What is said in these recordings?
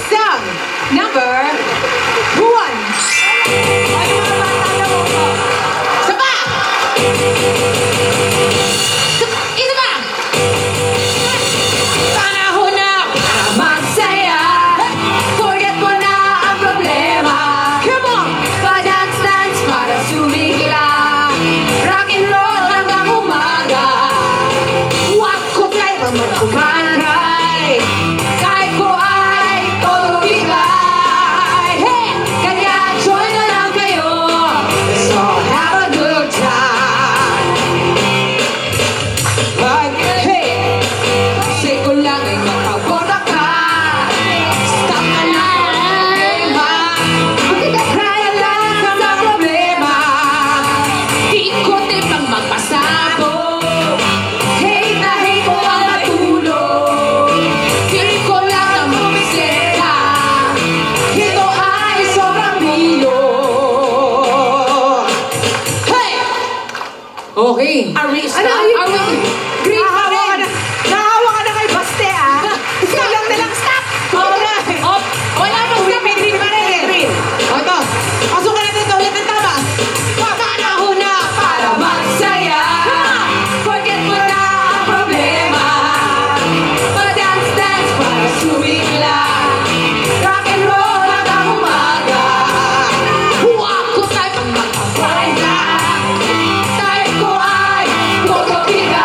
song number 1. Sama! Isa pa! Panahon na para magsaya. Forget mo na ang problema. Come on! Pa-dance-dance para sumigla. Rock and roll hanggang umaga. Huwag ko tayo magkumanay. Kahit ko ay todo bigay. Hey! Kaya join na lang kayo. Let's all have a good time. Like, hey! Say ko lang ay makabola ka. Stop ka na problema. Kaya lang sa problema. Di ko tipang magpasabog. Hate na hate ko ang matulog. Feel ko lang na bumisita. Ito ay sobrang bilo. Hey! Okay. Are we Ano? Are we? Green pa rin. Nahawa ka na kay Baste, ah. Ikaw lang na lang, stop! Oo na. Oh, wala pa stop. Green pa rin eh. O ito. Pasukan natin ito. Ulit ng tama. Panahon na para magsaya. Forget mo na ang problema. Pa-dance-dance para sumigla. Rock and roll hanggang umaga. Huwag ko tayo pang magpapahinga. Kahit ko ay todo bigay.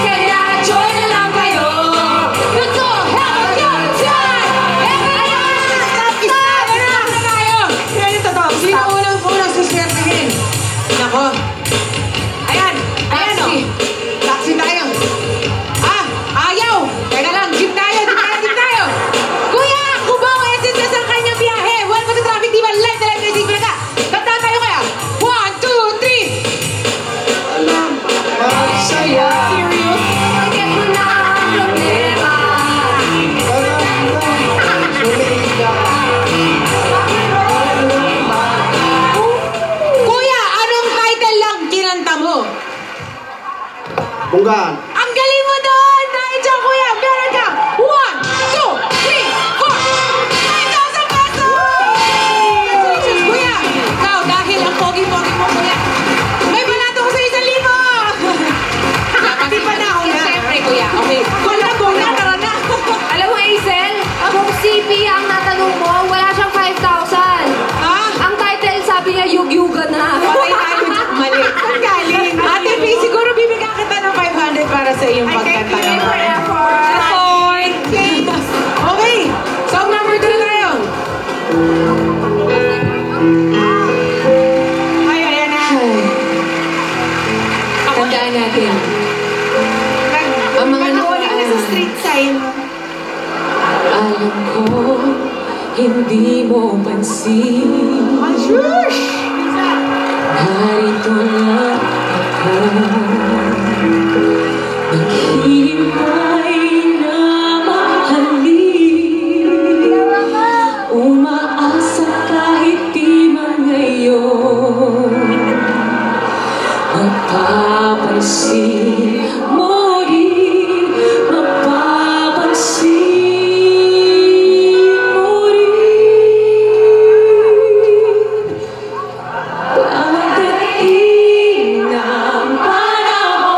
Kaya join na lang kayo. Let's all have a good time. Stop na tayo. Yan yung totoo, Sino stop. unang suswertihin? Nako. Ayan. Ayan o. Taxi tayo. Ayaw. Teka lang. Jeep tayo. Jeep tayo. Kuya, kubaw SSS ang kanyang biyahe. Welcome to Traffic Diva. Live na live na isip ka. Kanta tayo kaya. 1, 2, 3. Alam, magsaya. Serious? Forget mo na ang problema. Parang sumigla. Kuya, anong title lang kinanta mo? Bunggaan. Ang galing mo doon! Dahil dyan, kuya, meron ka 1, 2, 3, 4, 5,000 pesos! Congratulations, kuya! Ikaw, dahil ang pogi-pogi mo, kuya, may balato ko sa 1,000! Di pa na ako na. Siyempre, kuya. Okay. Wala ko na, tara na. Alam mo, Hazel, kung CP ang natanong mo, wala siyang 5,000. Ha? Ang title, sabi niya, yug-yugan na. Patay tayo. Mali. Ang galing. Ate P, siguro bibigyan kita ng 500 para sa iyong I thank pagkanta you for naman. effort. Okay. Song number 2 na tayo. Ay, ayan na. Tandaan natin. Ang mga Nag-uling na sa street sign. Alam ko, hindi mo pansin. Oh, shush! Narito na ako. Naghihintay na mahalin. Umaasa kahit di man ngayon. Mapapansin mo rin. Mapapansin mo rin. Pagdating ng panahon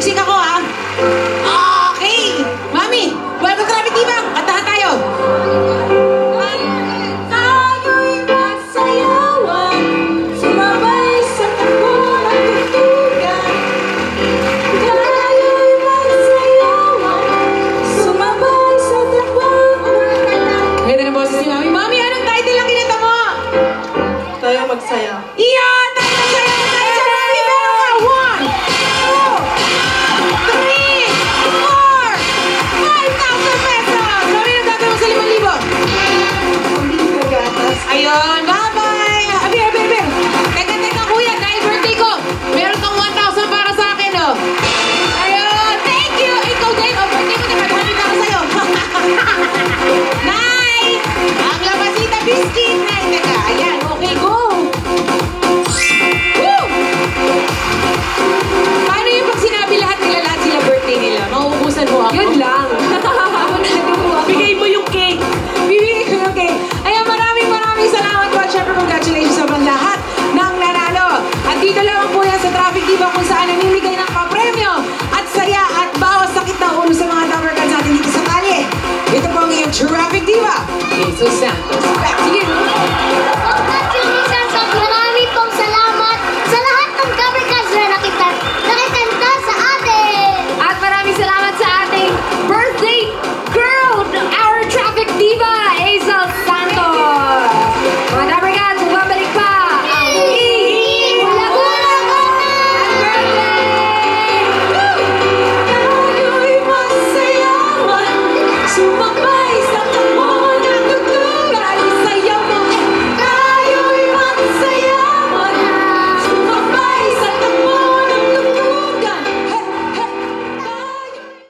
Sisig ako, ha?